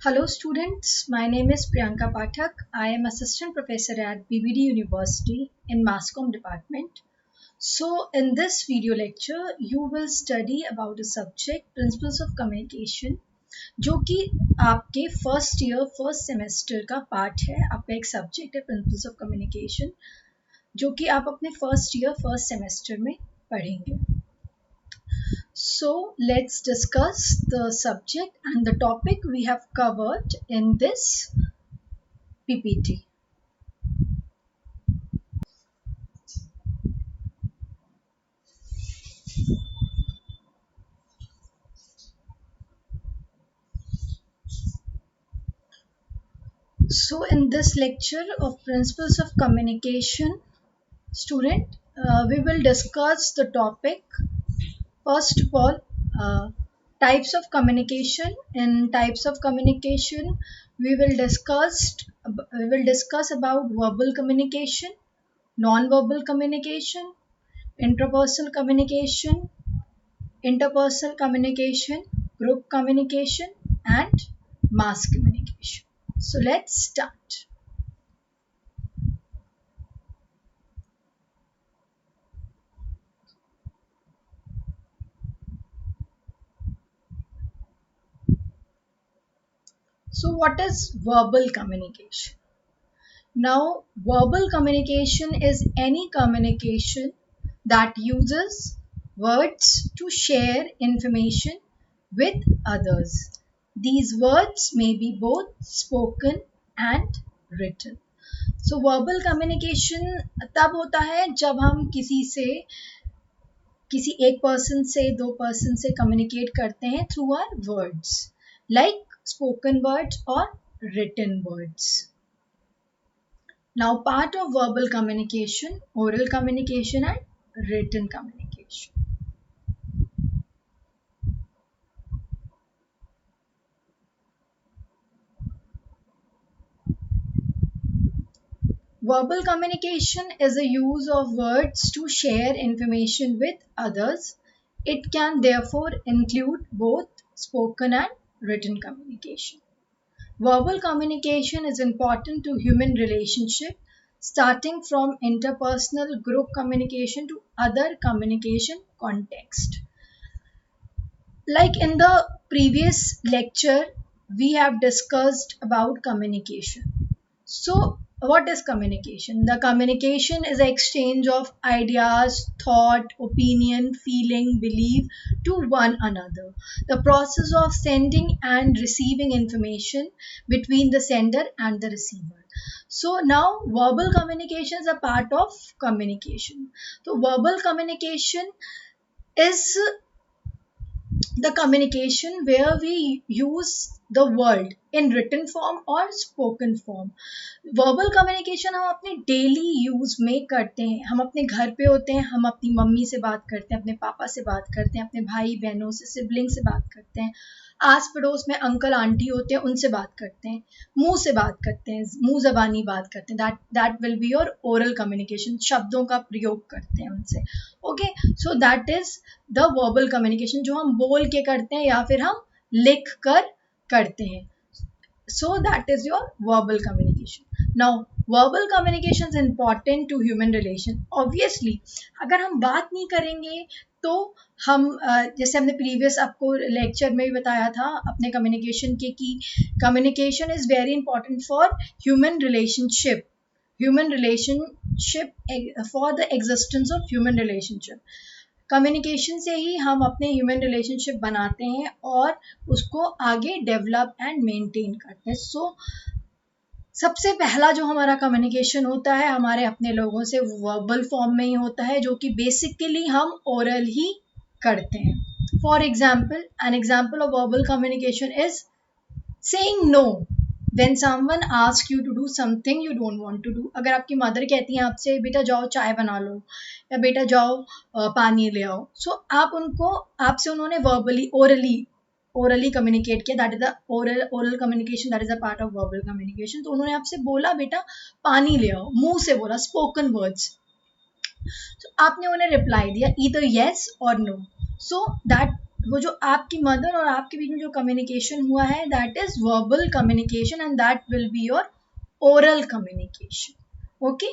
Hello students, my name is Priyanka Pathak. I am assistant professor at BBD University in Mass Comm department. So in this video lecture, you will study about a subject Principles of Communication जो कि आपके first year first semester का part है. आपका एक subject है principles of communication जो कि आप अपने फर्स्ट ईयर फर्स्ट सेमेस्टर में पढ़ेंगे. So let's discuss the subject and the topic we have covered in this PPT. So in this lecture of Principles of Communication, student, we will discuss the topic. First of all, types of communication. In types of communication, we will discuss about verbal communication, non-verbal communication, intrapersonal communication, interpersonal communication, group communication, and mass communication. So let's start. So what is verbal communication? Now, verbal communication is any communication that uses words to share information with others. These words may be both spoken and written. So verbal communication तब होता है जब हम किसी एक person से दो person से कम्युनिकेट करते हैं through our words like spoken words और written words. Now part of verbal communication, oral communication and written communication. Verbal communication is the use of words to share information with others. It can therefore include both spoken and written communication. Verbal communication is important to human relationship, starting from interpersonal group communication to other communication context. Like in the previous lecture, we have discussed about communication. So what is communication? The communication is the exchange of ideas, thought, opinion, feeling, belief to one another. The process of sending and receiving information between the sender and the receiver. So now verbal communication is a part of communication. So verbal communication is the communication where we use the word in written form or spoken form. Verbal communication हम अपने daily use में करते हैं. हम अपने घर पे होते हैं, हम अपनी मम्मी से बात करते हैं, अपने पापा से बात करते हैं, अपने भाई बहनों से सिबलिंग से बात करते हैं, आस पड़ोस में अंकल आंटी होते हैं उनसे बात करते हैं, मुंह से बात करते हैं, मुंह जबानी बात करते हैं. That will be your oral communication. शब्दों का प्रयोग करते हैं उनसे. Okay, so that is the verbal communication जो हम बोल के करते हैं या फिर हम लिख कर करते हैं. So that is your verbal communication. Now verbal communication is important to human relation. Obviously अगर हम बात नहीं करेंगे तो हम जैसे हमने प्रीवियस आपको लेक्चर में भी बताया था अपने कम्युनिकेशन के कि communication is very important for human relationship for the existence of human relationship. Communication से ही हम अपने ह्यूमन रिलेशनशिप बनाते हैं और उसको आगे डेवलप एंड मेंटेन करते हैं. सो सबसे पहला जो हमारा कम्युनिकेशन होता है हमारे अपने लोगों से वर्बल फॉर्म में ही होता है जो कि बेसिकली हम ओरल ही करते हैं. For example, an example of verbal communication is saying no when someone asks you to do something you don't want to do. अगर आपकी मदर कहती हैं आपसे बेटा जाओ चाय बना लो या बेटा जाओ पानी ले आओ, सो आपसे उन्होंने वर्बली ओरली कम्युनिकेट किया. That is the oral communication, that is a part of verbal communication. तो उन्होंने आपसे बोला बेटा पानी ले आओ, मुंह से बोला, स्पोकन वर्ड्स. तो आपने उन्हें रिप्लाई दिया ईदर येस और नो. सो दैट वो जो आपकी मदर और आपके बीच में जो कम्युनिकेशन हुआ है, that is verbal communication and that will be your oral communication. Okay,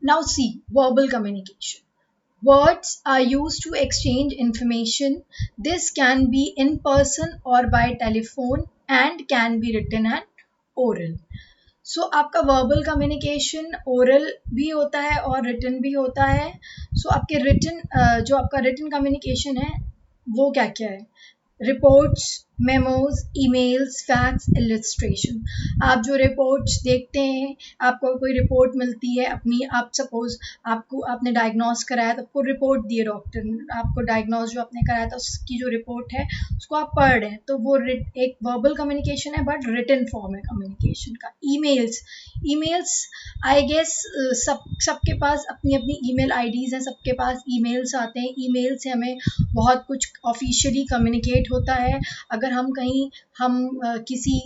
now see verbal communication. Words are used to exchange information. This can be in person or by telephone and can be written and oral. सो आपका verbal communication oral भी होता है और written भी होता है. सो आपके written जो आपका रिटन कम्युनिकेशन है वो क्या क्या है? Reports, memos, emails, fax, illustration. आप जो रिपोर्ट्स देखते हैं, आपको कोई रिपोर्ट मिलती है अपनी, आप सपोज आपने डायग्नोस कराया तो आपको रिपोर्ट दी है डॉक्टर ने, आपको डायग्नोस जो आपने कराया था उसकी जो रिपोर्ट है उसको आप पढ़ रहे हैं, तो वो एक वर्बल कम्युनिकेशन है बट रिटन फॉर्म है कम्युनिकेशन का. ईमेल्स, ईमेल्स आई गेस सबके पास अपनी अपनी ईमेल आईडीज़ हैं, सबके पास ईमेल्स आते हैं. ईमेल से हमें बहुत कुछ ऑफिशियली कम्युनिकेट होता है. अगर हम कहीं किसी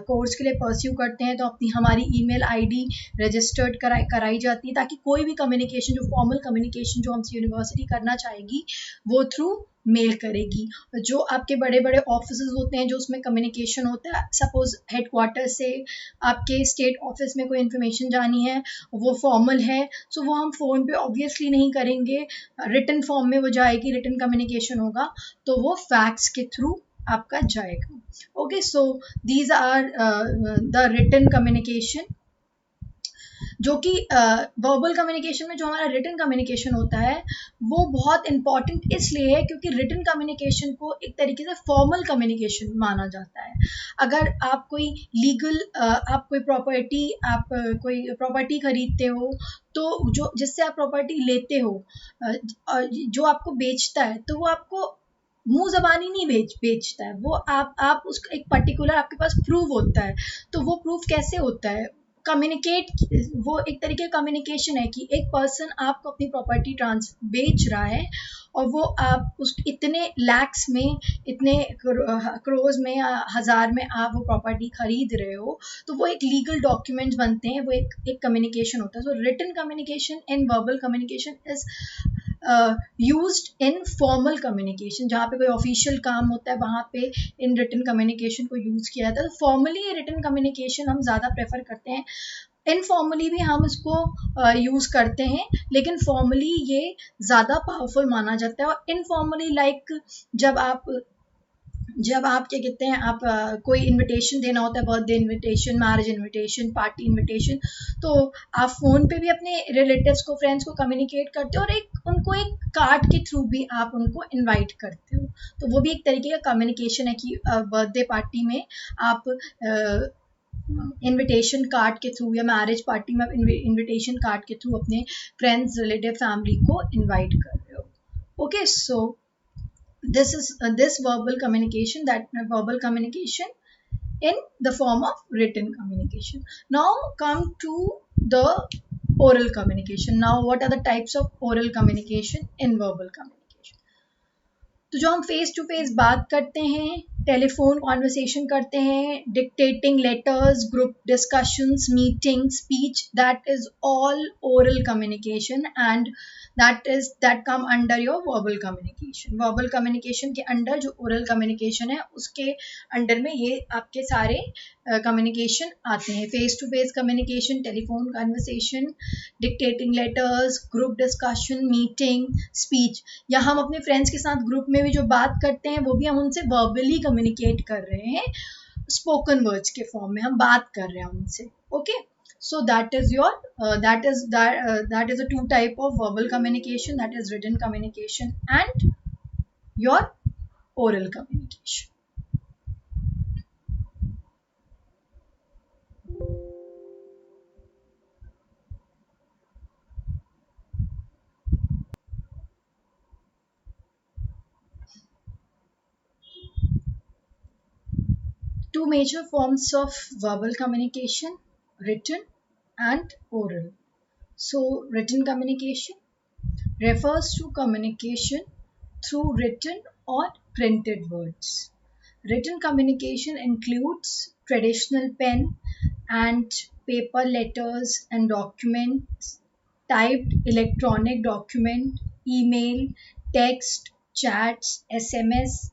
कोर्स के लिए परस्यू करते हैं तो अपनी हमारी ईमेल आईडी रजिस्टर्ड कराई जाती है, ताकि कोई भी कम्युनिकेशन जो फॉर्मल कम्युनिकेशन जो हमसे यूनिवर्सिटी करना चाहेगी वो थ्रू मेल करेगी. जो आपके बड़े बड़े ऑफिस होते हैं जो उसमें कम्युनिकेशन होता है, सपोज हेडक्वार्टर से आपके स्टेट ऑफिस में कोई इन्फॉर्मेशन जानी है, वो फॉर्मल है, सो वो हम फ़ोन पे ऑब्वियसली नहीं करेंगे, रिटन फॉर्म में वो जाएगी, रिटन कम्युनिकेशन होगा, तो वो फैक्स के थ्रू आपका जाएगा. Okay, so these are the written communication. जो कि वर्बल कम्युनिकेशन में जो हमारा रिटन कम्युनिकेशन होता है वो बहुत इंपॉर्टेंट इसलिए है क्योंकि रिटन कम्युनिकेशन को एक तरीके से फॉर्मल कम्युनिकेशन माना जाता है. अगर आप कोई लीगल आप कोई प्रॉपर्टी खरीदते हो, तो जो जिससे आप प्रॉपर्टी लेते हो, जो आपको बेचता है तो वो आपको मुंह जबानी नहीं बेचता है, वो आप उसका एक पर्टिकुलर आपके पास प्रूफ होता है. तो वो प्रूफ कैसे होता है? कम्युनिकेट, वो एक तरीके का कम्युनिकेशन है कि एक पर्सन आपको अपनी प्रॉपर्टी बेच रहा है और वो आप उस इतने लैक्स में, इतने क्रोज में, हज़ार में आप वो प्रॉपर्टी खरीद रहे हो, तो वो एक लीगल डॉक्यूमेंट बनते हैं, वो एक कम्युनिकेशन होता है. So written communication in verbal communication is used in formal communication. जहाँ पे कोई ऑफिशियल काम होता है वहाँ पे इन रिटन कम्युनिकेशन को यूज़ किया जाता है. तो फॉर्मली रिटन कम्युनिकेशन हम ज़्यादा प्रेफर करते हैं. इनफॉर्मली भी हम इसको यूज़ करते हैं, लेकिन फॉर्मली ये ज़्यादा पावरफुल माना जाता है. और इनफॉर्मली लाइक जब आप क्या कहते हैं, आप कोई इनविटेशन देना होता है, birthday invitation, marriage invitation, party invitation, तो आप फ़ोन पे भी अपने रिलेटिव्स को, फ्रेंड्स को कम्युनिकेट करते हो और उनको एक कार्ड के थ्रू भी आप उनको इनवाइट करते हो. तो वो भी एक तरीके का कम्युनिकेशन है कि बर्थडे पार्टी में आप इनविटेशन कार्ड के थ्रू या मैरिज पार्टी में इनविटेशन कार्ड के थ्रू अपने फ्रेंड्स, रिलेटिव, फैमिली को इनवाइट कर रहे हो. Okay, so this verbal communication, that verbal communication in the form of written communication. Now come to the oral communication. Now what are the types of oral communication in verbal communication? तो जो हम face to face बात करते हैं, telephone conversation करते हैं, dictating letters, group discussions, meeting, speech, that is all oral communication and that come under your verbal communication. Verbal communication के under जो oral communication है उसके अंडर में ये आपके सारे communication आते हैं. face to face communication, telephone conversation, dictating letters, group discussion, meeting, speech. या हम अपने friends के साथ group में भी जो बात करते हैं वो भी हम उनसे verbally communicate कर रहे हैं, spoken words के form में हम बात कर रहे हैं उनसे. Okay, so that is a two type of verbal communication, that is written communication and your oral communication. Two major forms of verbal communication, written and oral. So written communication refers to communication through written or printed words. Written communication includes traditional pen and paper letters and documents, typed electronic document, email, text, chats, SMS,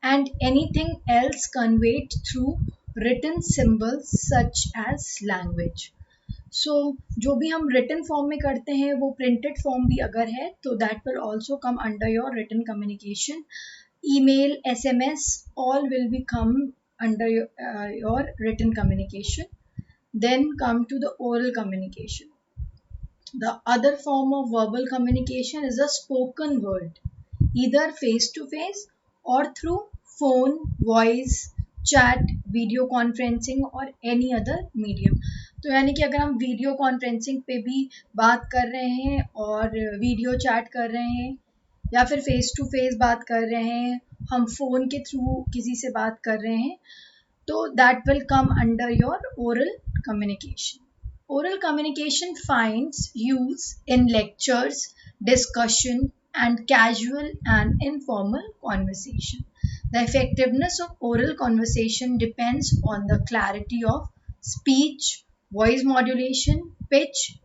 and anything else conveyed through written symbols such as language. सो जो भी हम written form में करते हैं वो printed form भी अगर है तो that will also come under your written communication. email, SMS, all will become under your written communication. Then come to the oral communication. The other form of verbal communication is a spoken word, either face to face or through phone, voice, chat, video conferencing or any other medium. तो यानी कि अगर हम video conferencing पे भी बात कर रहे हैं और वीडियो चैट कर रहे हैं या फिर फेस टू फेस बात कर रहे हैं, हम फ़ोन के थ्रू किसी से बात कर रहे हैं, तो that will come under your oral communication. Oral communication finds use in lectures, discussion, and casual and informal conversation. The effectiveness of oral conversation depends on the clarity of speech, voice modulation, pitch,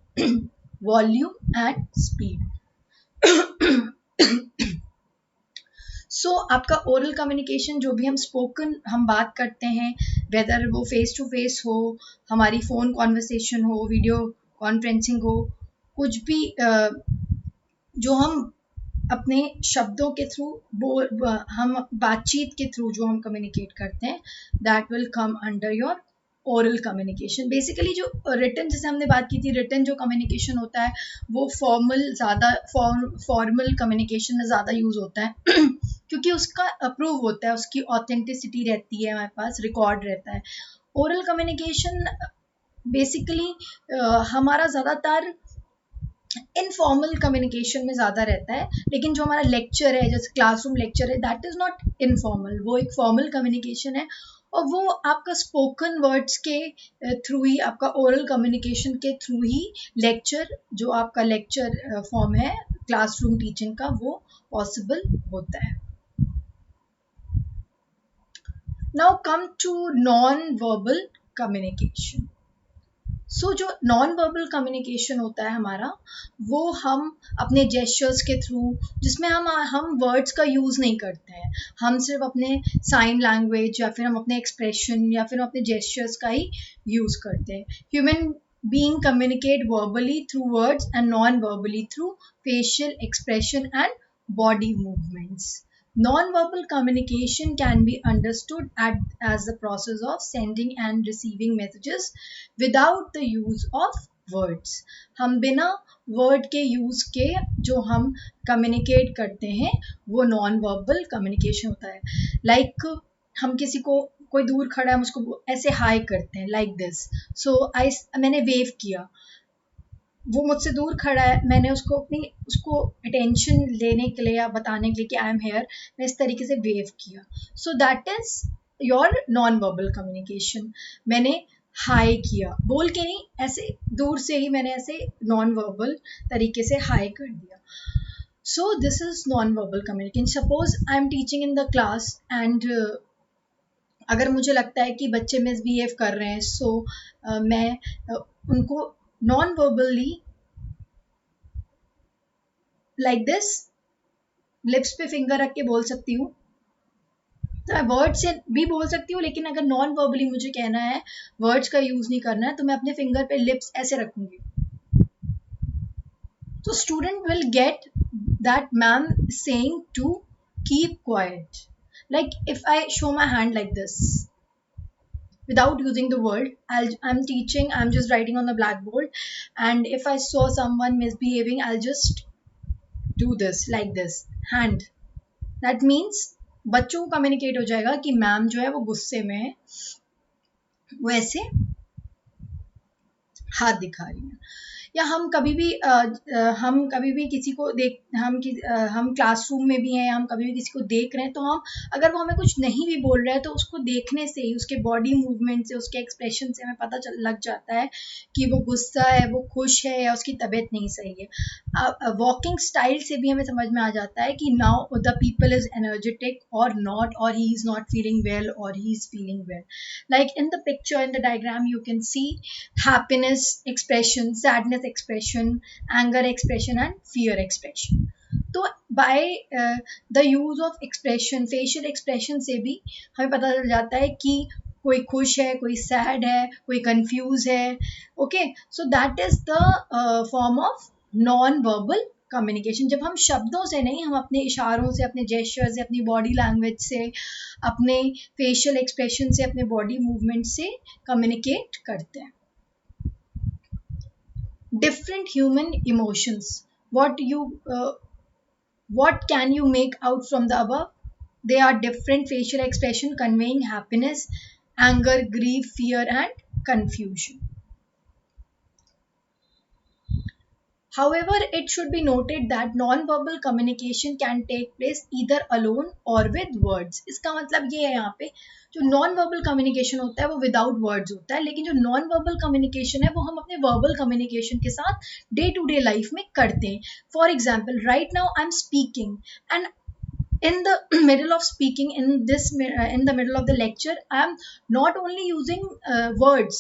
volume, and speed. सो आपका oral communication जो भी हम spoken हम बात करते हैं, weather वो face to face हो, हमारी फ़ोन कॉन्वर्सेशन हो, वीडियो कॉन्फ्रेंसिंग हो, कुछ भी जो हम अपने शब्दों के थ्रू हम बातचीत के थ्रू जो हम कम्युनिकेट करते हैं, that will come under your oral communication. Basically जो रिटन, जैसे हमने बात की थी, रिटन जो कम्युनिकेशन होता है वो फॉर्मल कम्युनिकेशन में ज़्यादा यूज़ होता है क्योंकि उसका अप्रूव होता है, उसकी ऑथेंटिसिटी रहती है, हमारे पास रिकॉर्ड रहता है. ओरल कम्युनिकेशन बेसिकली हमारा ज़्यादातर इनफॉर्मल कम्युनिकेशन में ज़्यादा रहता है, लेकिन जो हमारा लेक्चर है, जैसे क्लासरूम लेक्चर है, दैट इज़ नॉट इनफॉर्मल, वो एक फॉर्मल कम्युनिकेशन है और वो आपका स्पोकन वर्ड्स के थ्रू ही, आपका ओरल कम्युनिकेशन के थ्रू ही लेक्चर, जो आपका लेक्चर फॉर्म है क्लासरूम टीचिंग का, वो पॉसिबल होता है. Now come to non verbal communication. So जो नॉन वर्बल कम्युनिकेशन होता है हमारा, वो हम अपने जेस्चर्स के थ्रू, जिसमें हम वर्ड्स का यूज़ नहीं करते हैं, हम सिर्फ अपने साइन लैंग्वेज या फिर हम अपने एक्सप्रेशन या फिर हम अपने जेस्चर्स का ही यूज़ करते हैं. Human being communicate verbally through words and non verbally through facial expression and body movements. Non-verbal communication can be understood as the process of sending and receiving messages without the use of words. हम बिना word के use के जो हम communicate करते हैं वो non verbal communication होता है. लाइक हम किसी को, कोई दूर खड़ा है, हम उसको ऐसे हाई करते हैं लाइक दिस. सो मैंने वेव किया, वो मुझसे दूर खड़ा है, मैंने उसको अटेंशन लेने के लिए या बताने के लिए कि आई एम हेयर, मैं इस तरीके से वेव किया. So that is your non verbal communication. मैंने हाई किया, बोल के नहीं, ऐसे दूर से ही मैंने ऐसे नॉन वर्बल तरीके से हाई कर दिया. सो this is non verbal communication. Suppose I am teaching in the class and अगर मुझे लगता है कि बच्चे मिसबिहेव कर रहे हैं, सो मैं उनको non verbally like this lips पे फिंगर रख के बोल सकती हूँ, वर्ड से भी बोल सकती हूँ, लेकिन अगर नॉन वर्बली मुझे कहना है, वर्ड्स का यूज़ नहीं करना है, तो मैं अपने फिंगर पे लिप्स ऐसे रखूँगी. तो student will get that ma'am saying to keep quiet. Like if I show my hand like this without using the word, I'm teaching, I'm just writing on the blackboard, and if I saw someone misbehaving, I'll just do this like this hand. That means बच्चों को communicate हो जाएगा कि ma'am जो है वो गुस्से में है, वो ऐसे हाथ दिखा रही है. या हम कभी भी किसी को हम क्लासरूम में भी हैं, हम कभी भी किसी को देख रहे हैं, तो हम अगर वो हमें कुछ नहीं भी बोल रहा है, तो उसको देखने से ही, उसके बॉडी मूवमेंट से, उसके एक्सप्रेशन से हमें पता लग जाता है कि वो गुस्सा है, वो खुश है, या उसकी तबीयत नहीं सही है. वॉकिंग स्टाइल से भी हमें समझ में आ जाता है कि now the people is energetic और नॉट, और he is not feeling well और he is feeling well. Like in the picture, in the diagram, you can see happiness, expression, sadness expression, anger expression and fear expression. तो by the use of expression, facial expression से भी हमें पता चल जाता है कि कोई खुश है, कोई सैड है, कोई कंफ्यूज है. Okay, so that is the form of non verbal communication. जब हम शब्दों से नहीं, हम अपने इशारों से, अपने जेस्चर से, अपनी बॉडी लैंग्वेज से, अपने फेशियल एक्सप्रेशन से, अपने बॉडी मूवमेंट से कम्युनिकेट करते हैं. Different human emotions, what can you make out from the above? They are different facial expression conveying happiness, anger, grief, fear and confusion. However, it should be noted that non-verbal communication can take place either alone or with words. इसका मतलब ये है यहाँ पे जो non-verbal communication होता है वो without words होता है, लेकिन जो non-verbal communication है वो हम अपने verbal communication के साथ day to day life में करते हैं. For example, right now I'm speaking and in the middle of speaking, in the middle of the lecture, I'm not only using words,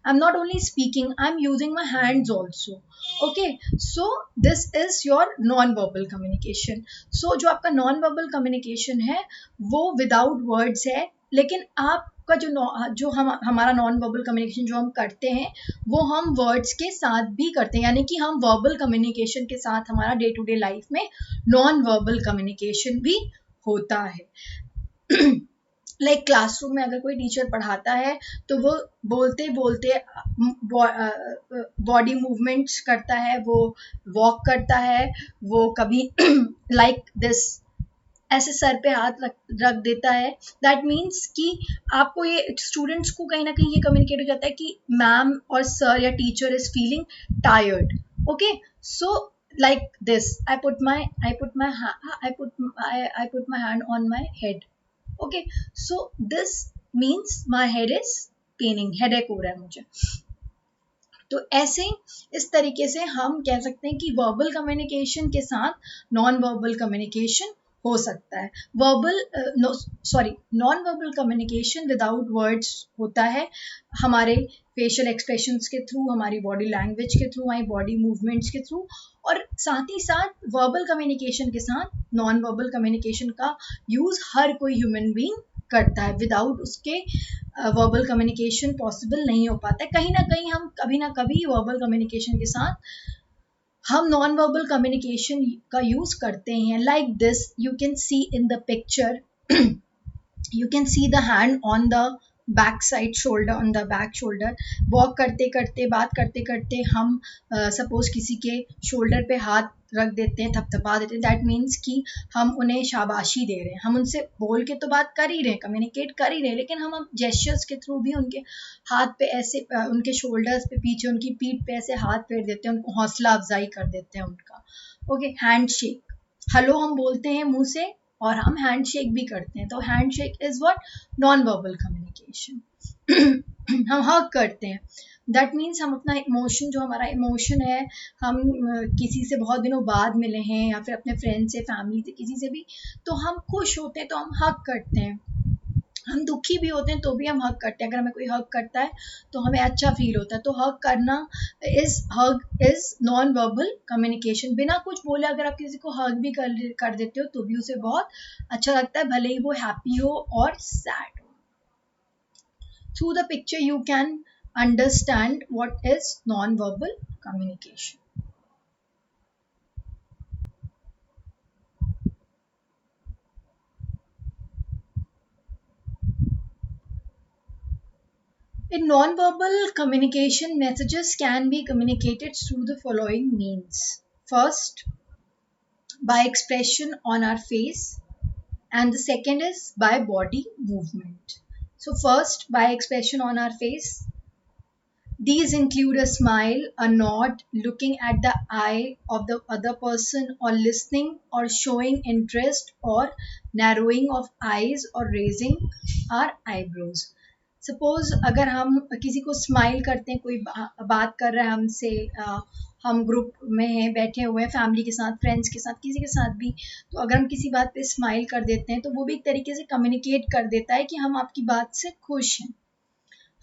I'm not only speaking, I'm using my hands also. Okay, so this is your non-verbal communication. So जो आपका non-verbal communication है वो without words है, लेकिन आपका जो हमारा non verbal communication जो हम करते हैं वो हम वर्ड्स के साथ भी करते हैं, यानी कि हम वर्बल कम्युनिकेशन के साथ हमारा डे टू डे लाइफ में नॉन वर्बल कम्युनिकेशन भी होता है. लाइक क्लासरूम में अगर कोई टीचर पढ़ाता है तो वो बोलते बोलते बॉडी मूवमेंट्स करता है, वो वॉक करता है, वो कभी लाइक दिस ऐसे सर पे हाथ रख देता है. दैट मीन्स कि आपको ये स्टूडेंट्स को कहीं ना कहीं ये कम्युनिकेट हो जाता है कि मैम और सर या teacher is feeling tired. Okay, so like this, I put my hand on my head. Okay, so this means my head is paining, headache हो रहा है मुझे. तो ऐसे इस तरीके से हम कह सकते हैं कि वर्बल कम्युनिकेशन के साथ नॉन वर्बल कम्युनिकेशन हो सकता है. Non verbal communication without words होता है हमारे फेशियल एक्सप्रेशंस के थ्रू, हमारी बॉडी लैंग्वेज के थ्रू, हमारी बॉडी मूवमेंट्स के थ्रू, और साथ ही साथ वर्बल कम्युनिकेशन के साथ नॉन वर्बल कम्युनिकेशन का यूज़ हर कोई ह्यूमन बीइंग करता है. विदाउट उसके वर्बल कम्युनिकेशन पॉसिबल नहीं हो पाता है. कहीं ना कहीं हम कभी ना कभी वर्बल कम्युनिकेशन के साथ हम नॉन वर्बल कम्युनिकेशन का यूज करते हैं. Like this you can C in the picture, you can see the hand on the back side shoulder, on the back shoulder. Walk करते करते, बात करते करते हम सपोज किसी के शोल्डर पे हाथ रख देते हैं, थपथपा देते हैं. दैट मीन्स कि हम उन्हें शाबाशी दे रहे हैं. हम उनसे बोल के तो बात कर ही रहे हैं, कम्युनिकेट कर ही रहे हैं, लेकिन हम जेस्चर्स के थ्रू भी उनके हाथ पे ऐसे, उनके शोल्डर्स पे पीछे, उनकी पीठ पे ऐसे हाथ फेर देते हैं, उनको हौसला अफजाई कर देते हैं उनका. ओके, हैंड शेक, हेलो हम बोलते हैं मुंह से और हम हैंड शेक भी करते हैं. तो hand shake is what, non verbal communication. हम हग करते हैं. दैट मीन्स हम अपना इमोशन, जो हमारा इमोशन है, हम किसी से बहुत दिनों बाद मिले हैं या फिर अपने फ्रेंड से, फैमिली से, किसी से भी, तो हम खुश होते हैं तो हम हग करते हैं. हम दुखी भी होते हैं तो भी हम हग करते हैं. अगर हमें कोई हग करता है तो हमें अच्छा फील होता है. तो हग करना इज नॉन वर्बल कम्युनिकेशन. बिना कुछ बोले अगर आप किसी को हग भी कर देते हो तो भी उसे बहुत अच्छा लगता है, भले ही वो हैप्पी हो और सैड हो. Through the picture you can understand what is non-verbal communication. In non-verbal communication, messages can be communicated through the following means. First, by expression on our face, and the second is by body movement. So first, by expression on our face. These include a smile, a nod, looking at the eye of the other person, or listening, or showing interest, or narrowing of eyes, or raising our eyebrows. Suppose अगर हम किसी को smile करते हैं, कोई बात कर रहा है हमसे, हम ग्रुप में हैं, बैठे हुए हैं, फैमिली के साथ, फ्रेंड्स के साथ, किसी के साथ भी, तो अगर हम किसी बात पे स्माइल कर देते हैं तो वो भी एक तरीके से कम्युनिकेट कर देता है कि हम आपकी बात से खुश हैं.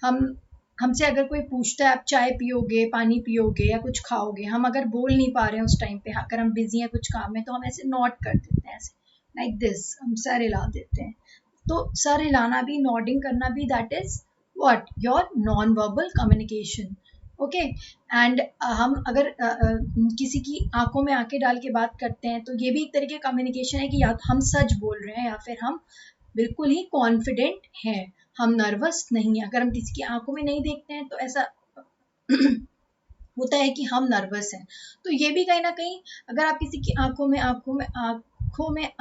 हम हमसे अगर कोई पूछता है आप चाय पियोगे, पानी पियोगे या कुछ खाओगे, हम अगर बोल नहीं पा रहे हैं उस टाइम पे, अगर हम बिजी हैं कुछ काम में, तो हम ऐसे नॉट कर देते हैं, ऐसे लाइक दिस, हम सर हिला देते हैं। तो सर हिलाना भी, नॉडिंग करना भी, that is what, your non verbal communication. Okay. And हम अगर किसी की आंखों में आंखें डाल के बात करते हैं, तो ये भी एक तरीके का कम्युनिकेशन है कि या तो हम सच बोल रहे हैं या फिर हम बिल्कुल ही कॉन्फिडेंट हैं, हम नर्वस नहीं है। अगर हम किसी की आंखों में नहीं देखते हैं तो ऐसा होता है कि हम नर्वस हैं। तो ये भी कहीं ना कहीं, अगर आप किसी की आंखों में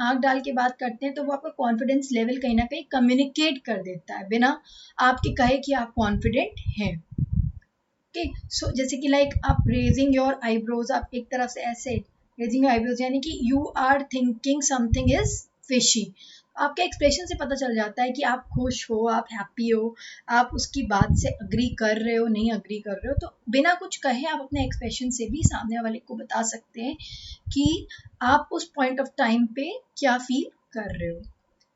आंख डाल के बात करते हैं, तो वो आपका कॉन्फिडेंस लेवल कहीं ना कहीं कम्युनिकेट कर देता है बिना आपके कहे कि आप कॉन्फिडेंट हैं। ओके। सो जैसे कि लाइक आप रेजिंग योर आईब्रोज, आप एक तरफ से ऐसे रेजिंग योर आईब्रोज, यानी कि you are thinking something is fishy. आपके एक्सप्रेशन से पता चल जाता है कि आप खुश हो, आप हैप्पी हो, आप उसकी बात से अग्री कर रहे हो, नहीं अग्री कर रहे हो। तो बिना कुछ कहे आप अपने एक्सप्रेशन से भी सामने वाले को बता सकते हैं कि आप उस पॉइंट ऑफ टाइम पे क्या फील कर रहे हो।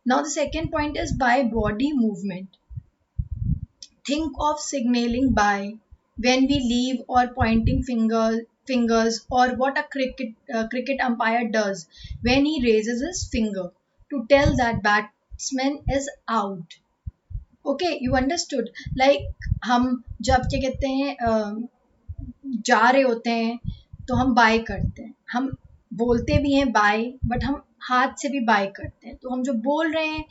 Now the second point is by body movement. Think of signaling by, when we leave, or pointing fingers, or what a cricket umpire does when he raises his finger to tell that batsman is out. Okay, you understood? Like हम जब क्या कहते हैं जा रहे होते हैं तो हम बाय करते हैं, हम बोलते भी हैं बाय, बट हम हाथ से भी बाय करते हैं। तो हम जो बोल रहे हैं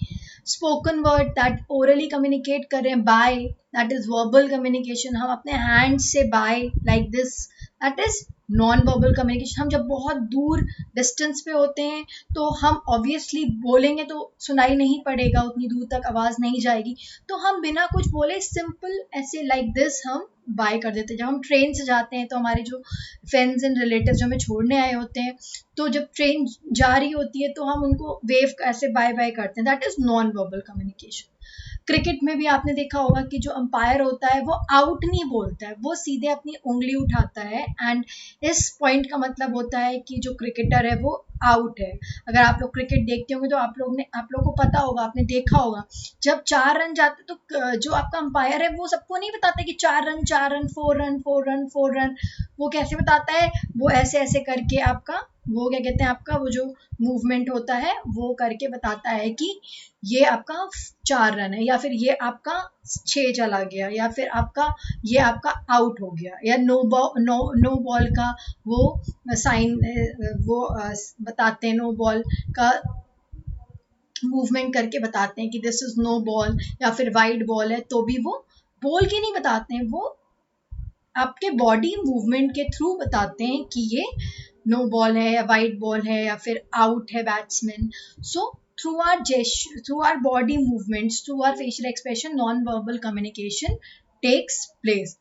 spoken word, that orally communicate कर रहे हैं, by that is verbal communication. हम अपने हैंड से by like this, that is non verbal communication. हम जब बहुत दूर डिस्टेंस पे होते हैं तो हम ऑब्वियसली बोलेंगे तो सुनाई नहीं पड़ेगा, उतनी दूर तक आवाज नहीं जाएगी, तो हम बिना कुछ बोले सिंपल ऐसे लाइक दिस हम बाय कर देते हैं। जब हम ट्रेन से जाते हैं तो हमारे जो फ्रेंड्स एंड रिलेटिव जो हमें छोड़ने आए होते हैं, तो जब ट्रेन जा रही होती है तो हम उनको वेव ऐसे बाय बाय करते हैं, that is non verbal communication. Cricket में भी आपने देखा होगा कि जो अंपायर होता है वो आउट नहीं बोलता है, वो सीधे अपनी उंगली उठाता है, एंड इस पॉइंट का मतलब होता है कि जो क्रिकेटर है वो आउट है। अगर आप लोग क्रिकेट देखते होंगे तो आप लोग को पता होगा, आपने देखा होगा, जब 4 रन जाते तो जो आपका अंपायर है वो सबको नहीं बताता कि 4 run, 4 run, 4 run, 4 run, 4 run. वो कैसे बताता है, वो ऐसे ऐसे करके आपका, वो क्या कहते हैं, आपका वो जो मूवमेंट होता है वो करके बताता है कि ये आपका 4 रन है, या फिर ये आपका 6 चला गया, या फिर आपका ये आपका आउट हो गया, या नो बॉल का वो साइन, वो बताते हैं, नो बॉल का मूवमेंट करके बताते हैं कि दिस इज नो बॉल, या फिर वाइड बॉल है तो भी वो बोल के नहीं बताते हैं, वो आपके बॉडी मूवमेंट के थ्रू बताते हैं कि ये नो बॉल है या वाइड बॉल है या फिर आउट है batsman. So through our body movements, through our facial expression, non-verbal communication takes place.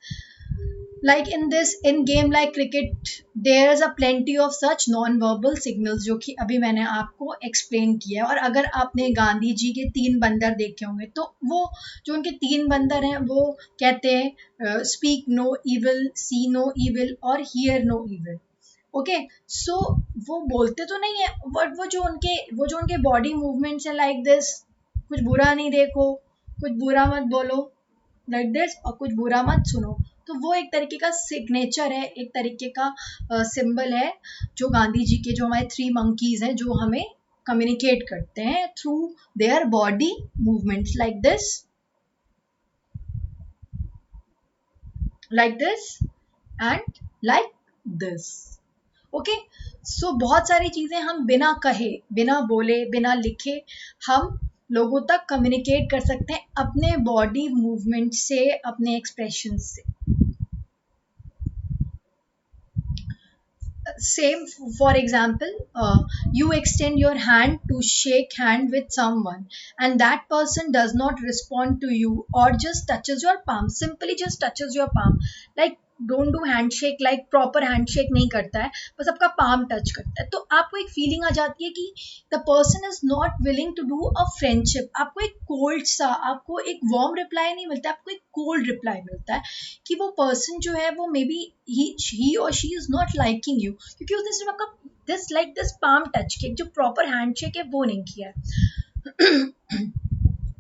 Like in game like cricket, there is a plenty of such non-verbal signals, जो कि अभी मैंने आपको explain किया है। और अगर आपने गांधी जी के 3 बंदर देखे होंगे, तो वो जो उनके 3 बंदर हैं वो कहते हैं speak no evil, see no evil और hear no evil। ओके। सो वो बोलते तो नहीं है, बट वो जो उनके बॉडी मूवमेंट्स है लाइक दिस, कुछ बुरा नहीं देखो, कुछ बुरा मत बोलो, लाइक दिस, और कुछ बुरा मत सुनो। तो वो एक तरीके का सिग्नेचर है, एक तरीके का सिंबल है, जो गांधी जी के, जो हमारे 3 मंकीज हैं, जो हमें कम्युनिकेट करते हैं through their body movements like this and like this. Okay. So बहुत सारी चीजें हम बिना कहे, बिना बोले, बिना लिखे हम लोगों तक कम्युनिकेट कर सकते हैं अपने बॉडी मूवमेंट से, अपने एक्सप्रेशन से। Same, for example, you extend your hand to shake hand with someone, and that person does not respond to you or just touches your palm, simply just touches your palm, like don't do handshake, like proper handshake नहीं करता है, बस आपका palm touch करता है, तो आपको एक फीलिंग आ जाती है कि the person is not willing to do a friendship. आपको एक कोल्ड सा, आपको एक वार्म रिप्लाई नहीं मिलता, आपको एक कोल्ड रिप्लाई मिलता है कि वो पर्सन जो है वो मे बी ही और she is not liking you, क्योंकि उसने सिर्फ आपका दिस पाम टच किया, जो प्रॉपर हैंडशेक है वो नहीं किया है।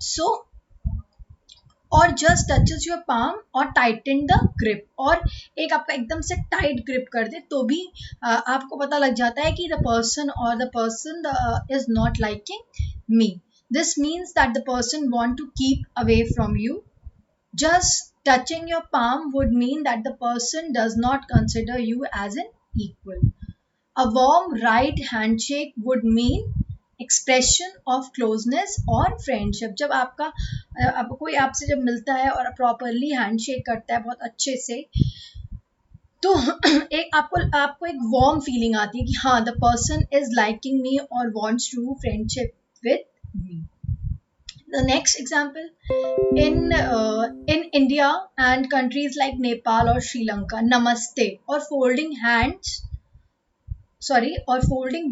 सो और जस्ट टचेस योर पाम और टाइटन द ग्रिप, और एक आपका एकदम से टाइट ग्रिप कर दे तो भी आपको पता लग जाता है कि the person is not liking me. This means that the person want to keep away from you. Just touching your palm would mean that the person does not consider you as an equal. A warm right handshake would mean expression of closeness और friendship. जब आपका कोई आपसे जब मिलता है और properly handshake करता है बहुत अच्छे से, तो एक आपको एक वार्म फीलिंग आती है कि हाँ, the person is liking me और wants to friendship with me. The next example, in India and countries like Nepal or Sri Lanka, namaste or folding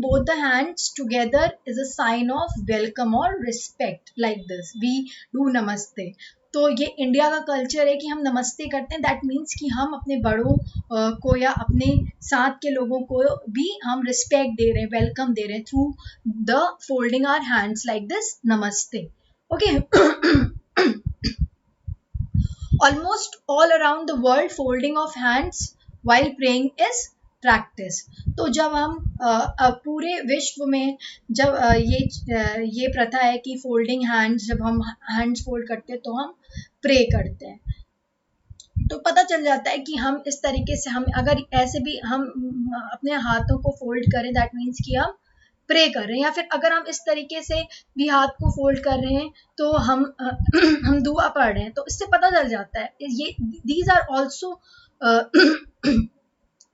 both the hands together is a sign of welcome or respect. Like this, we do namaste. तो ये India का culture है कि हम नमस्ते करते हैं. That means कि हम अपने बड़ों को या अपने साथ के लोगों को भी हम रिस्पेक्ट दे रहे हैं, वेलकम दे रहे हैं through the folding our hands like this, नमस्ते. Okay. Almost all around the world, folding of hands while praying is practice. तो जब हम पूरे विश्व में जब ये प्रथा है कि फोल्डिंग हैंड्स, जब हम हैंड्स फोल्ड करते हैं तो हम प्रे करते हैं. तो पता चल जाता है कि हम इस तरीके से, हम अगर ऐसे भी हम अपने हाथों को फोल्ड करें, दैट मीन्स कि हम प्रे कर रहे हैं. या फिर अगर हम इस तरीके से भी हाथ को फोल्ड कर रहे हैं तो हम हम दुआ पढ़ रहे हैं. तो इससे पता चल जाता है ये दीज आर ऑल्सो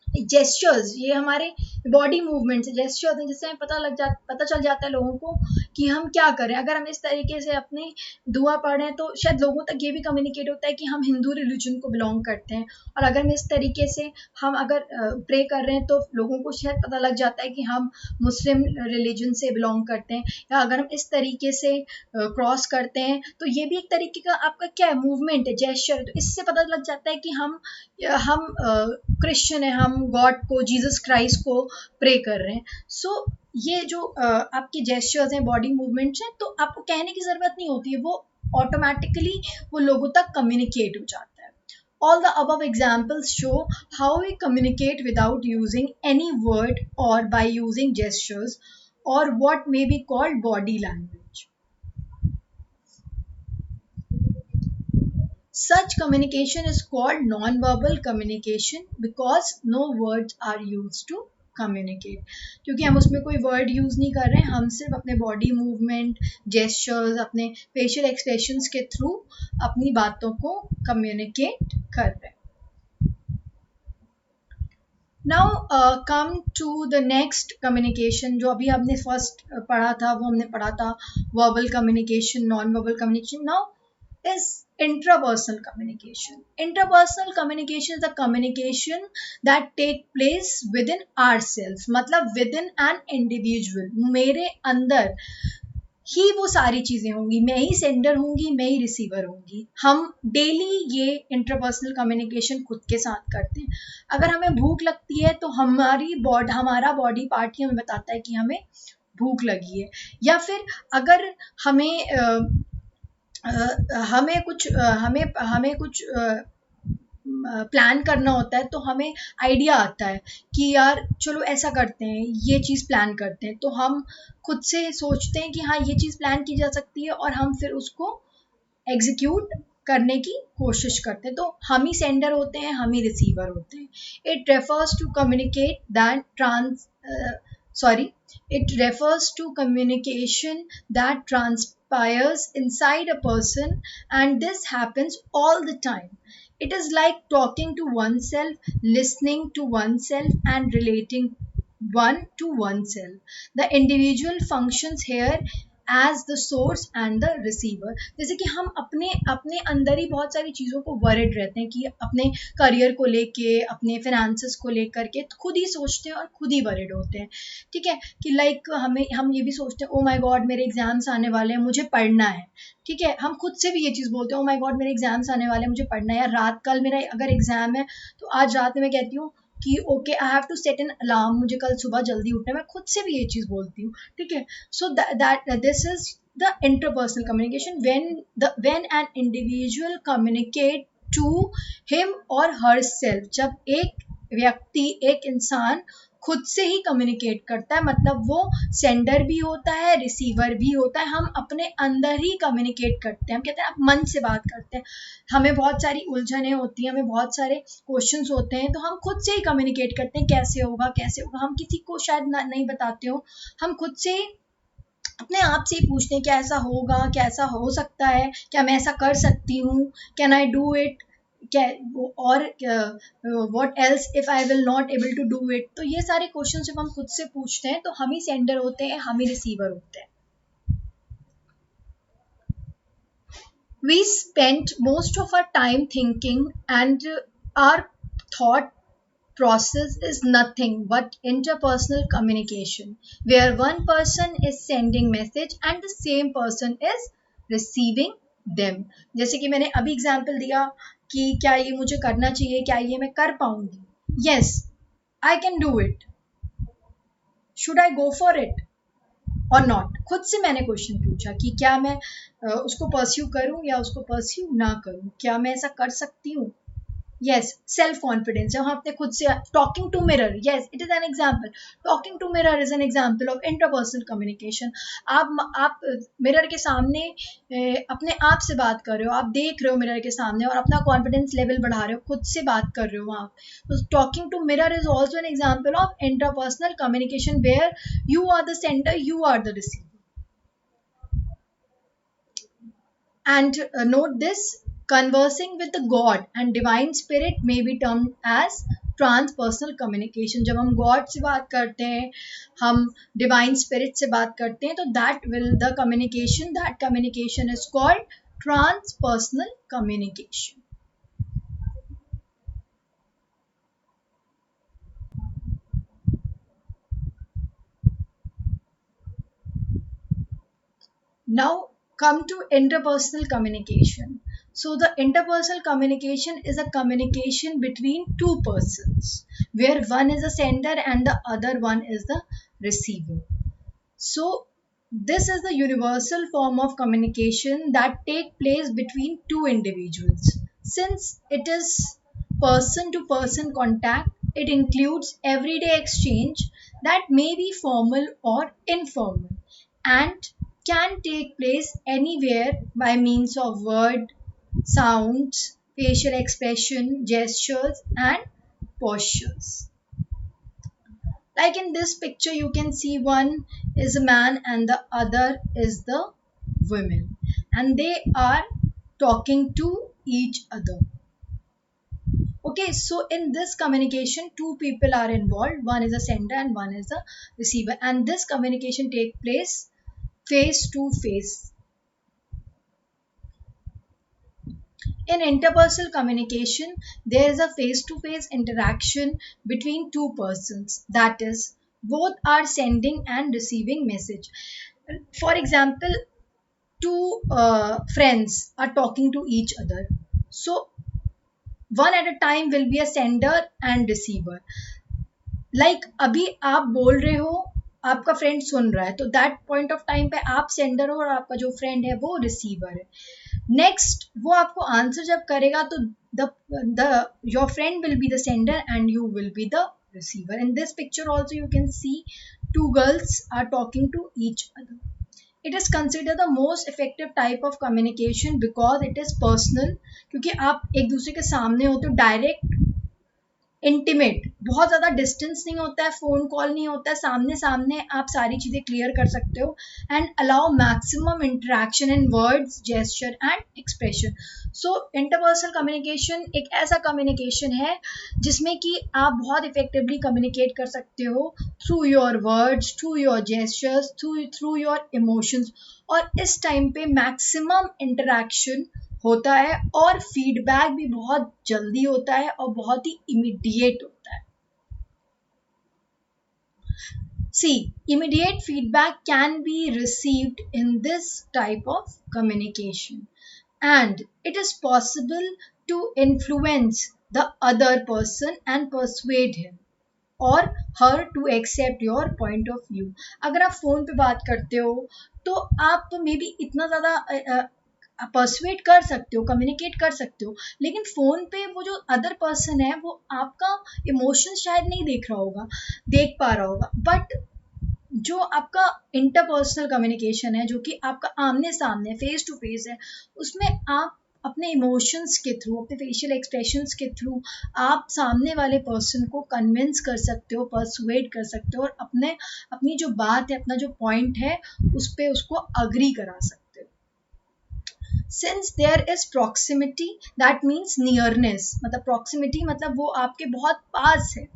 जेस्चर्स, ये हमारे बॉडी मूवमेंट्स जेस्चर्स हैं जिससे हमें पता चल जाता है लोगों को कि हम क्या करें. अगर हम इस तरीके से अपने दुआ पढ़ रहे हैं तो शायद लोगों तक ये भी कम्युनिकेट होता है कि हम हिंदू रिलीजन को बिलोंग करते हैं. और अगर हम इस तरीके से हम अगर प्रे कर रहे हैं तो लोगों को शायद पता लग जाता है कि हम मुस्लिम रिलीजन से बिलोंग करते हैं. या अगर हम इस तरीके से क्रॉस करते हैं तो ये भी एक तरीके का आपका क्या है, मूवमेंट है, जेस्चर. तो इससे पता लग जाता है कि हम क्रिश्चियन है, हम गॉड को, जीसस क्राइस्ट को प्रे कर रहे हैं. सो ये जो आपके जेस्चर्स हैं, बॉडी मूवमेंट्स हैं, तो आपको कहने की ज़रूरत नहीं होती है, वो ऑटोमेटिकली वो लोगों तक कम्युनिकेट हो जाता है. All the above examples show how we communicate without using any word or by using gestures or what may be called body language. Such communication is called non-verbal communication because no words are used to communicate. क्योंकि हम उसमें कोई word use नहीं कर रहे हैं, हम सिर्फ अपने बॉडी मूवमेंट, जेस्चर्स, अपने फेशियल एक्सप्रेशंस के थ्रू अपनी बातों को कम्युनिकेट कर रहे हैं. Now come to the next communication. जो अभी हमने फर्स्ट पढ़ा था वो हमने पढ़ा था verbal communication, non verbal communication. Now is intrapersonal communication. Interpersonal communication is the communication that take place within ourselves. मतलब within an individual. मेरे अंदर ही वो सारी चीज़ें होंगी, मैं ही सेंडर होंगी, मैं ही रिसीवर होंगी. हम डेली ये इंटरपर्सनल कम्युनिकेशन खुद के साथ करते हैं. अगर हमें भूख लगती है तो हमारा बॉडी पार्ट ही हमें बताता है कि हमें भूख लगी है. या फिर अगर हमें कुछ प्लान करना होता है तो हमें आइडिया आता है कि यार चलो ऐसा करते हैं, ये चीज़ प्लान करते हैं. तो हम खुद से सोचते हैं कि हाँ, ये चीज़ प्लान की जा सकती है और हम फिर उसको एग्जीक्यूट करने की कोशिश करते हैं. तो हम ही सेंडर होते हैं, हम ही रिसीवर होते हैं. It refers to communication that transpires inside a person, and this happens all the time. It is like talking to oneself, listening to oneself, and relating one to oneself. The individual functions here as the source and the receiver. जैसे कि हम अपने अंदर ही बहुत सारी चीज़ों को worried रहते हैं कि अपने करियर को लेके, अपने फिनेंसेस को लेकर के खुद ही सोचते हैं और खुद ही वरिड होते हैं. ठीक है कि लाइक हम ये भी सोचते हैं, ओ माय गॉड मेरे एग्जाम्स आने वाले हैं, मुझे पढ़ना है. ठीक है, हम खुद से भी ये चीज़ बोलते हैं, ओ माय गॉड मेरे एग्जाम्स आने वाले हैं, मुझे पढ़ना है. या कल मेरा अगर एग्जाम है तो आज रात में मैं कहती हूँ कि okay I have to set an alarm, मुझे कल सुबह जल्दी उठना है. मैं खुद से भी ये चीज़ बोलती हूँ. ठीक है, so that this is the interpersonal communication, when an individual communicate to him or herself, जब एक व्यक्ति, एक इंसान खुद से ही कम्युनिकेट करता है, मतलब वो सेंडर भी होता है, रिसीवर भी होता है, हम अपने अंदर ही कम्युनिकेट करते हैं, हम कहते हैं आप मन से बात करते हैं, हमें बहुत सारी उलझनें होती हैं, हमें बहुत सारे क्वेश्चंस होते हैं, तो हम खुद से ही कम्युनिकेट करते हैं कैसे होगा कैसे होगा, हम किसी को शायद नहीं बताते हो, हम खुद से अपने आप से ही पूछते हैं क्या ऐसा होगा, क्या ऐसा हो सकता है, क्या मैं ऐसा कर सकती हूँ, कैन आई डू इट, क्या, और what else if I will not able to do it. तो ये सारे क्वेश्चन जब हम खुद से पूछते हैं तो हम ही सेंडर होते हैं, हम ही रिसीवर होते हैं। We spent most of our time thinking, and our thought process is nothing but interpersonal communication, where one person is sending message and the same person is receiving them। जैसे कि मैंने अभी example दिया कि क्या ये मुझे करना चाहिए, क्या ये मैं कर पाऊंगी, yes I can do it, should I go for it और नॉट, खुद से मैंने क्वेश्चन पूछा कि क्या मैं उसको परस्यू करूं या उसको परस्यू ना करूं, क्या मैं ऐसा कर सकती हूँ, यस सेल्फ कॉन्फिडेंस, जब हम अपने खुद से, talking to mirror, yes it is an example, talking to mirror is an example of interpersonal communication. आप मिरर के सामने अपने आप से बात कर रहे हो, आप देख रहे हो मिरर के सामने और अपना कॉन्फिडेंस लेवल बढ़ा रहे हो, खुद से बात कर रहे हो आप, तो talking to mirror is also an example of interpersonal communication where you are the sender, you are the receiver. And note this, conversing with the God and divine spirit may be termed as transpersonal communication। जब हम God से बात करते हैं, हम divine spirit से बात करते हैं, तो that communication is called transpersonal communication। Now come to interpersonal communication. So the interpersonal communication is a communication between two persons where one is a sender and the other one is the receiver. So this is the universal form of communication that take place between two individuals. Since it is person to person contact, it includes everyday exchange that may be formal or informal and can take place anywhere by means of word, sounds, facial expression, gestures and postures. Like in this picture you can see one is a man and the other is the woman, and they are talking to each other. Okay, so in this communication two people are involved, one is a sender and one is a receiver, and this communication take place face to face. In interpersonal communication, there is a face-to-face interaction between two persons. That is, both are sending and receiving message. For example, two friends are talking to each other. So, one at a time will be a sender and receiver. Like अभी आप बोल रहे हो, आपका friend सुन रहा है, तो that point of time पे आप सेंडर हो और आपका जो फ्रेंड है वो रिसीवर है। नेक्स्ट वो आपको आंसर जब करेगा तो the your friend will be the sender and you will be the receiver. In this picture also you can see two girls are talking to each other. It is considered the most effective type of communication because it is personal, क्योंकि आप एक दूसरे के सामने होते हो, direct intimate, बहुत ज़्यादा डिस्टेंस नहीं होता है, फ़ोन कॉल नहीं होता है, सामने सामने आप सारी चीज़ें क्लियर कर सकते हो and allow maximum interaction in words, gesture and expression. So interpersonal communication एक ऐसा कम्युनिकेशन है जिसमें कि आप बहुत इफेक्टिवली कम्युनिकेट कर सकते हो through your words, through your gestures, through your emotions, और इस टाइम पे मैक्सिमम इंटरेक्शन होता है और फीडबैक भी बहुत जल्दी होता है और बहुत ही इमीडिएट होता है। See, immediate feedback can be received in this type of communication, and it is possible to influence the other person and persuade him. और her to accept your point of view. अगर आप phone पे बात करते हो तो आप may be इतना ज़्यादा पर्सुएट कर सकते हो, कम्युनिकेट कर सकते हो, लेकिन फ़ोन पे वो जो अदर पर्सन है वो आपका इमोशन शायद नहीं देख रहा होगा, देख पा रहा होगा, बट जो आपका इंटरपर्सनल कम्युनिकेशन है, जो कि आपका आमने सामने फेस टू फेस है, उसमें आप अपने इमोशंस के थ्रू, अपने फेशियल एक्सप्रेशंस के थ्रू आप सामने वाले पर्सन को कन्विंस कर सकते हो, पर्सुएट कर सकते हो और अपनी जो बात है, अपना जो पॉइंट है, उस पर उसको अग्री करा सकते हो। Since there is proximity, that means nearness, मतलब प्रॉक्सिमिटी मतलब वो आपके बहुत पास है,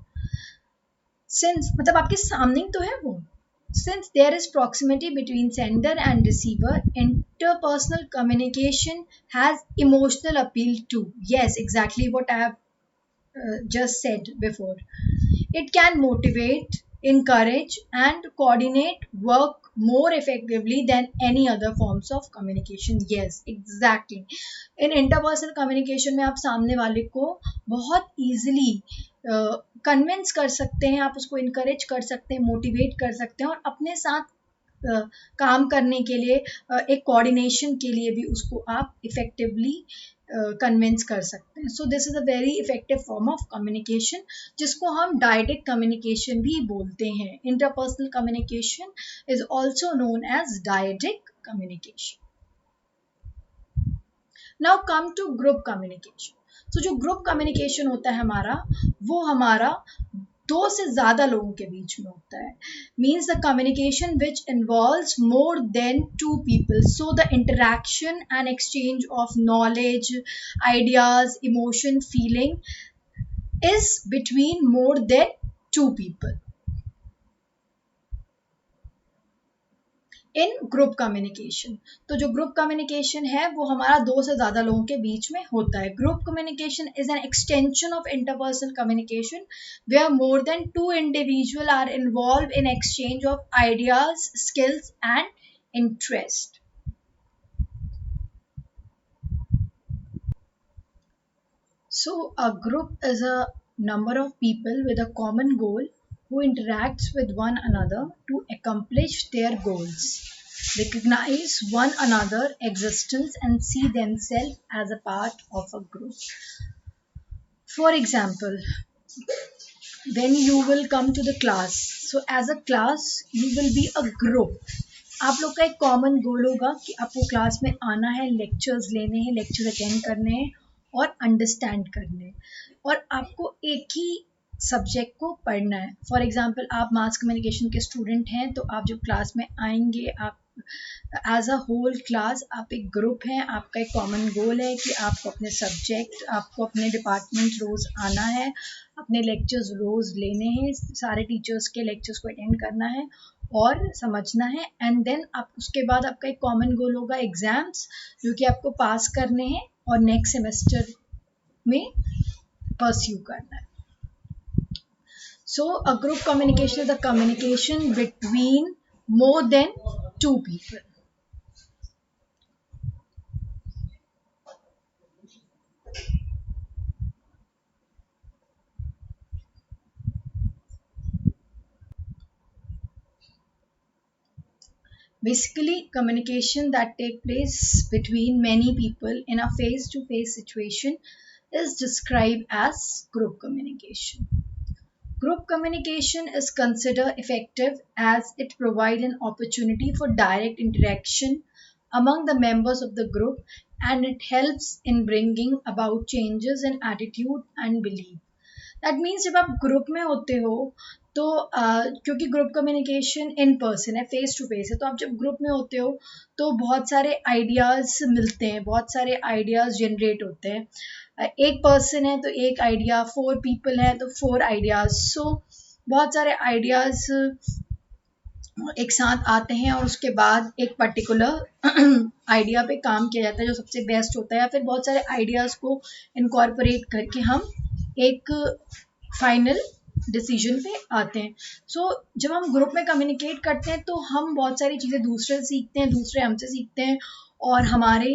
सिंस मतलब आपके सामने तो है वो। Since there is proximity between sender and receiver, interpersonal communication has emotional appeal too. Yes, exactly what I have just said before. It can motivate, encourage, and coordinate work more effectively than any other forms of communication. Yes, exactly. In interpersonal communication में आप सामने वाले को बहुत easily convince कर सकते हैं, आप उसको इनकरेज कर सकते हैं, मोटिवेट कर सकते हैं और अपने साथ काम करने के लिए, एक कोऑर्डिनेशन के लिए भी उसको आप इफेक्टिवली कन्विंस कर सकते हैं। So this is a very effective form of communication, जिसको हम डायरेक्ट कम्युनिकेशन भी बोलते हैं। Interpersonal communication is also known as direct communication. Now come to group communication. तो जो ग्रुप कम्युनिकेशन होता है हमारा, वो हमारा दो से ज़्यादा लोगों के बीच में होता है। Means the communication which involves more than two people, so the interaction and exchange of knowledge, ideas, emotion, feeling is between more than two people. In group communication, तो जो ग्रुप कम्युनिकेशन है वो हमारा दो से ज़्यादा लोगों के बीच में होता है। Group communication is an extension of interpersonal communication where more than two individual are involve in exchange of ideas, skills and interest. So a group is a number of people with a common goal who interacts with one another to accomplish their goals, recognize one another's existence and see themselves as a part of a group. For example, when you will come to the class, so as a class you will be a group. आप लोग का एक common goal होगा कि आपको class में आना है, लेक्चर्स लेने हैं, लेक्चर अटेंड करने हैं और अंडरस्टैंड करने हैं, और आपको एक ही सब्जेक्ट को पढ़ना है। फॉर एग्जांपल, आप मास कम्युनिकेशन के स्टूडेंट हैं, तो आप जब क्लास में आएंगे, आप एज अ होल क्लास, आप एक ग्रुप हैं, आपका एक कॉमन गोल है कि आपको अपने सब्जेक्ट, आपको अपने डिपार्टमेंट रोज़ आना है, अपने लेक्चर्स रोज़ लेने हैं, सारे टीचर्स के लेक्चर्स को अटेंड करना है और समझना है, एंड देन आप उसके बाद आपका एक कॉमन गोल होगा एग्ज़ाम्स, जो कि आपको पास करने हैं और नेक्स्ट सेमेस्टर में परस्यू करना है। So a group communication is a communication between more than two people. Basically, communication that take place between many people in a face-to-face situation is described as group communication. Group communication is considered effective as it provides an opportunity for direct interaction among the members of the group, and it helps in bringing about changes in attitude and belief. That means जब आप group में होते हो तो क्योंकि group communication in person है, face to face है, तो आप जब ग्रुप में होते हो तो बहुत सारे आइडियाज़ मिलते हैं, बहुत सारे आइडियाज़ जनरेट होते हैं। एक पर्सन है तो एक आइडिया, 4 पीपल हैं तो 4 आइडियाज़, सो बहुत सारे आइडियाज़ एक साथ आते हैं और उसके बाद एक पर्टिकुलर आइडिया पे काम किया जाता है जो सबसे बेस्ट होता है, या फिर बहुत सारे आइडियाज़ को इनकॉर्पोरेट करके हम एक फाइनल डिसीजन पे आते हैं। सो जब हम ग्रुप में कम्युनिकेट करते हैं तो हम बहुत सारी चीज़ें दूसरे से सीखते हैं, दूसरे हमसे सीखते हैं, और हमारे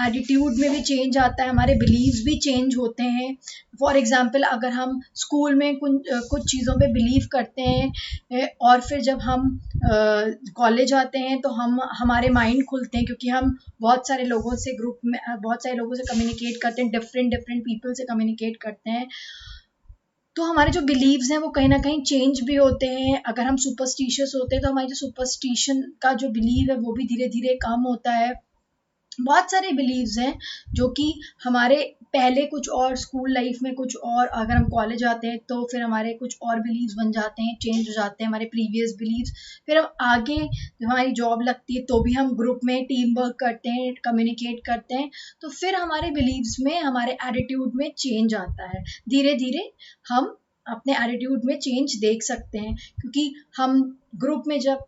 एटीट्यूड में भी चेंज आता है, हमारे बिलीव्स भी चेंज होते हैं। फॉर एग्जांपल अगर हम स्कूल में कुछ चीज़ों पे बिलीव करते हैं और फिर जब हम कॉलेज आते हैं तो हमारे माइंड खुलते हैं, क्योंकि हम बहुत सारे लोगों से ग्रुप में बहुत सारे लोगों से कम्युनिकेट करते हैं, डिफरेंट डिफरेंट पीपल से कम्युनिकेट करते हैं, तो हमारे जो बिलीव्स हैं वो कहीं ना कहीं चेंज भी होते हैं। अगर हम सुपरस्टिशियस होते हैं तो हमारी जो सुपरस्टिशन का जो बिलीव है वो भी धीरे धीरे कम होता है। बहुत सारे बिलीव्स हैं जो कि हमारे पहले कुछ और, स्कूल लाइफ में कुछ और, अगर हम कॉलेज आते हैं तो फिर हमारे कुछ और बिलीव्स बन जाते हैं, चेंज हो जाते हैं हमारे प्रीवियस बिलीव्स। फिर हम आगे जब हमारी जॉब लगती है तो भी हम ग्रुप में टीम वर्क करते हैं, कम्युनिकेट करते हैं, तो फिर हमारे बिलीव्स में, हमारे एटीट्यूड में चेंज आता है। धीरे धीरे हम अपने एटीट्यूड में चेंज देख सकते हैं, क्योंकि हम ग्रुप में जब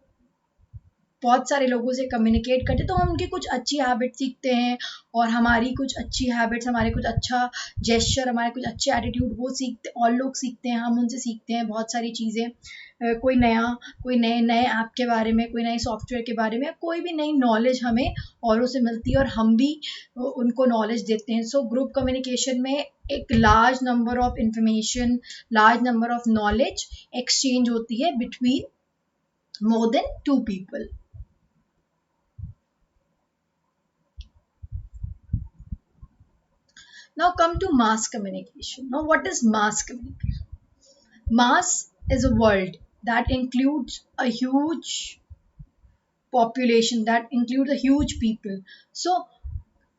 बहुत सारे लोगों से कम्युनिकेट करते हैं तो हम उनकी कुछ अच्छी हैबिट सीखते हैं, और हमारी कुछ अच्छी हैबिट्स, हमारे कुछ अच्छा जेस्चर, हमारे कुछ अच्छे एटीट्यूड वो सीखते, और लोग सीखते हैं, हम उनसे सीखते हैं बहुत सारी चीज़ें। कोई नए नए ऐप के बारे में, कोई नए सॉफ्टवेयर के बारे में, कोई भी नई नॉलेज हमें औरों से मिलती है और हम भी उनको नॉलेज देते हैं। सो ग्रुप कम्युनिकेशन में एक large number of information, large number of knowledge exchange होती है between more then 2 people. Now come to mass communication. Now what is mass communication? Mass is a word that includes a huge population, that includes a huge people. So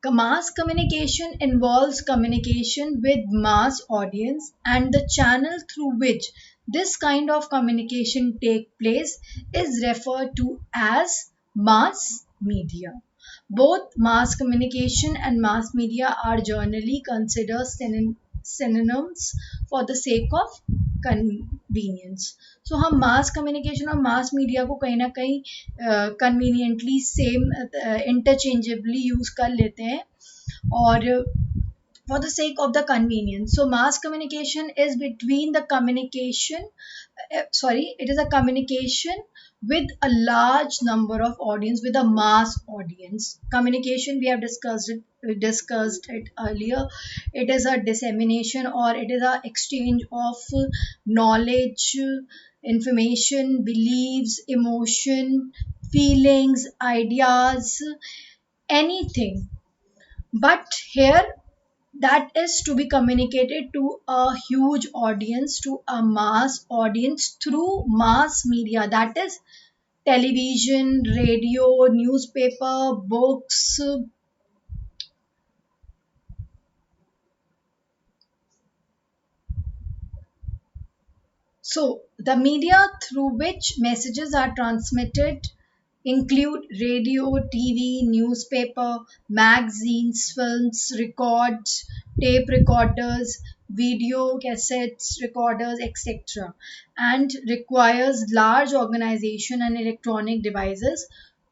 mass communication involves communication with mass audience, and the channel through which this kind of communication take place is referred to as mass media. Both mass communication and mass media are generally considered synonyms for the sake of convenience. So हम mass communication और mass media को कहीं ना कहीं conveniently same interchangeably use कर लेते हैं, और for the sake of the convenience. So mass communication is between the communication, it is a communication with a large number of audience, with a mass audience. Communication, we have discussed it earlier. It is a dissemination, or it is a exchange of knowledge, information, beliefs, emotion, feelings, ideas, anything. But here, that is to be communicated to a huge audience, to a mass audience through mass media, that is television, radio, newspaper, books. So the media through which messages are transmitted include radio, TV, newspaper, magazines, films, records, tape recorders, video cassettes, recorders, etc., and requires large organization and electronic devices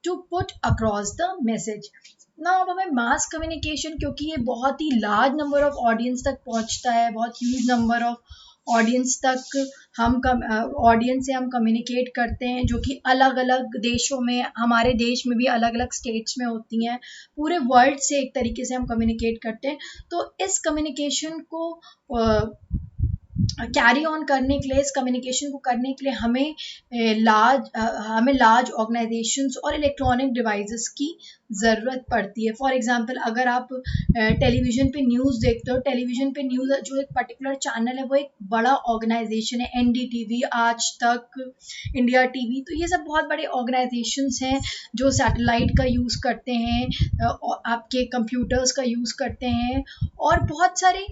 to put across the message. ना अब हमें mass communication, क्योंकि ये बहुत ही large number of audience तक पहुंचता है, बहुत ह्यूज नंबर ऑफ ऑडियंस तक हम ऑडियंस से हम कम्युनिकेट करते हैं, जो कि अलग अलग देशों में, हमारे देश में भी अलग अलग स्टेट्स में होती हैं, पूरे वर्ल्ड से एक तरीके से हम कम्युनिकेट करते हैं। तो इस कम्युनिकेशन को कैरी ऑन करने के लिए, इस कम्युनिकेशन को करने के लिए हमें लार्ज ऑर्गेनाइजेशंस और इलेक्ट्रॉनिक डिवाइसेस की ज़रूरत पड़ती है। फॉर एग्जांपल अगर आप टेलीविज़न पे न्यूज़ देखते हो, टेलीविज़न पे न्यूज़ जो एक पर्टिकुलर चैनल है वो एक बड़ा ऑर्गेनाइजेशन है, एनडीटीवी, आज तक, इंडिया टीवी, तो ये सब बहुत बड़े ऑर्गेनाइजेशंस हैं जो सैटेलाइट का यूज़ करते हैं, आपके कंप्यूटर्स का यूज़ करते हैं, और बहुत सारे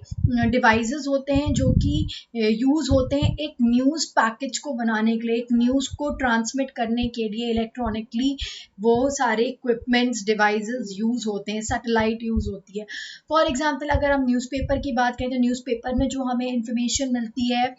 डिवाइसेस होते हैं जो कि यूज़ होते हैं एक न्यूज़ पैकेज को बनाने के लिए, एक न्यूज़ को ट्रांसमिट करने के लिए इलेक्ट्रॉनिकली वो सारे इक्विपमेंट्स, डिवाइसेस यूज़ होते हैं, सैटेलाइट यूज़ होती है। फॉर एग्जांपल अगर हम न्यूज़पेपर की बात करें तो न्यूज़पेपर में जो हमें इंफॉर्मेशन मिलती है,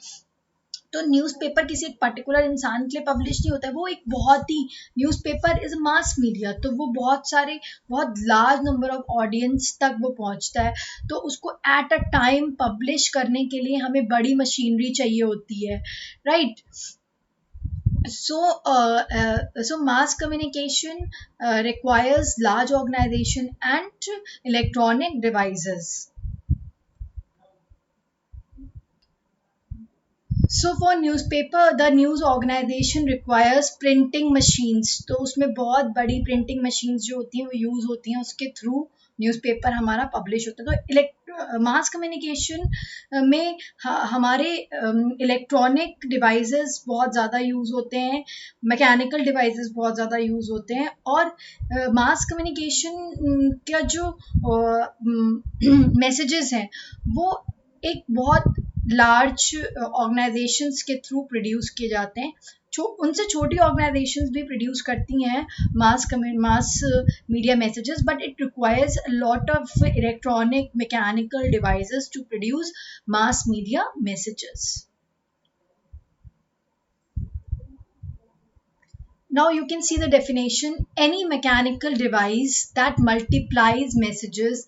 तो न्यूज़पेपर किसी एक पर्टिकुलर इंसान के लिए पब्लिश नहीं होता है, वो एक बहुत ही, न्यूज़पेपर इज़ मास मीडिया, तो वो बहुत लार्ज नंबर ऑफ ऑडियंस तक वो पहुंचता है, तो उसको एट अ टाइम पब्लिश करने के लिए हमें बड़ी मशीनरी चाहिए होती है, right. So mass communication requires large organization and electronic devices. So for newspaper, the news organization requires printing machines. तो उसमें बहुत बड़ी printing machines जो होती हैं वो यूज होती हैं, उसके थ्रू न्यूज़पेपर हमारा पब्लिश होता है. तो मास कम्युनिकेशन में हमारे इलेक्ट्रॉनिक डिवाइसेस बहुत ज़्यादा यूज़ होते हैं, मैकेनिकल डिवाइसेस बहुत ज़्यादा यूज़ होते हैं, और मास कम्युनिकेशन का जो मैसेजेस हैं वो एक बहुत लार्ज ऑर्गेनाइजेशंस के थ्रू प्रोड्यूस किए जाते हैं. उनसे छोटी ऑर्गेनाइजेशंस भी प्रोड्यूस करती हैं mass media messages, but it requires a lot of electronic mechanical devices to produce mass media messages. Now you can see the definition. Any mechanical device that multiplies messages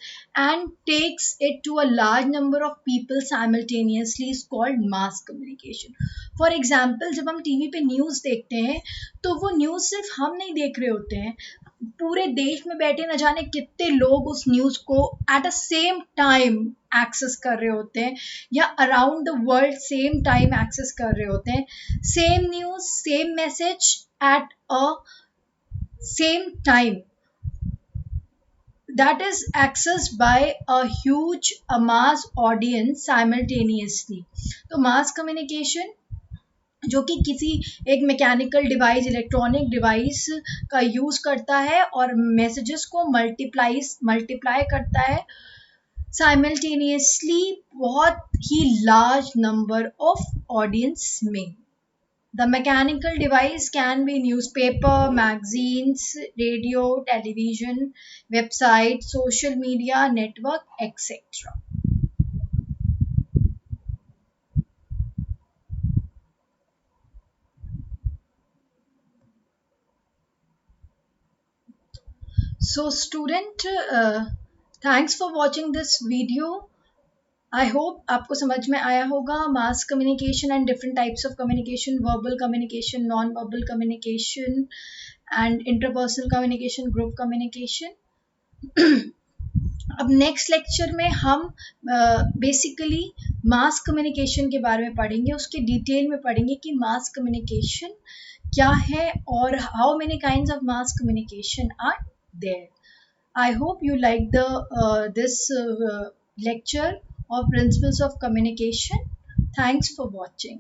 and takes it to a large number of people simultaneously is called mass communication. For example, जब हम TV पे news देखते हैं तो वो news सिर्फ हम नहीं देख रहे होते हैं, पूरे देश में बैठे न जाने कितने लोग उस न्यूज़ को at a same time access कर रहे होते हैं, या around the world same time access कर रहे होते हैं. Same news, same message at a same time that is accessed by a huge mass audience simultaneously. तो mass communication जो कि किसी एक मैकेनिकल डिवाइस, इलेक्ट्रॉनिक डिवाइस का यूज करता है और मैसेजेस को मल्टीप्लाई करता है साइमल्टेनियसली बहुत ही लार्ज नंबर ऑफ ऑडियंस में. The mechanical device can be newspaper, magazines, radio, television, website, social media, network, etc. So student, thanks for watching this video. I hope आपको समझ में आया होगा mass communication and different types of communication, verbal communication, non verbal communication and interpersonal communication, group communication. अब next lecture में हम basically mass communication के बारे में पढ़ेंगे, उसके डिटेल में पढ़ेंगे कि मास कम्युनिकेशन क्या है और how many kinds of mass communication are there. I hope you like this lecture of principles of communication. Thanks for watching.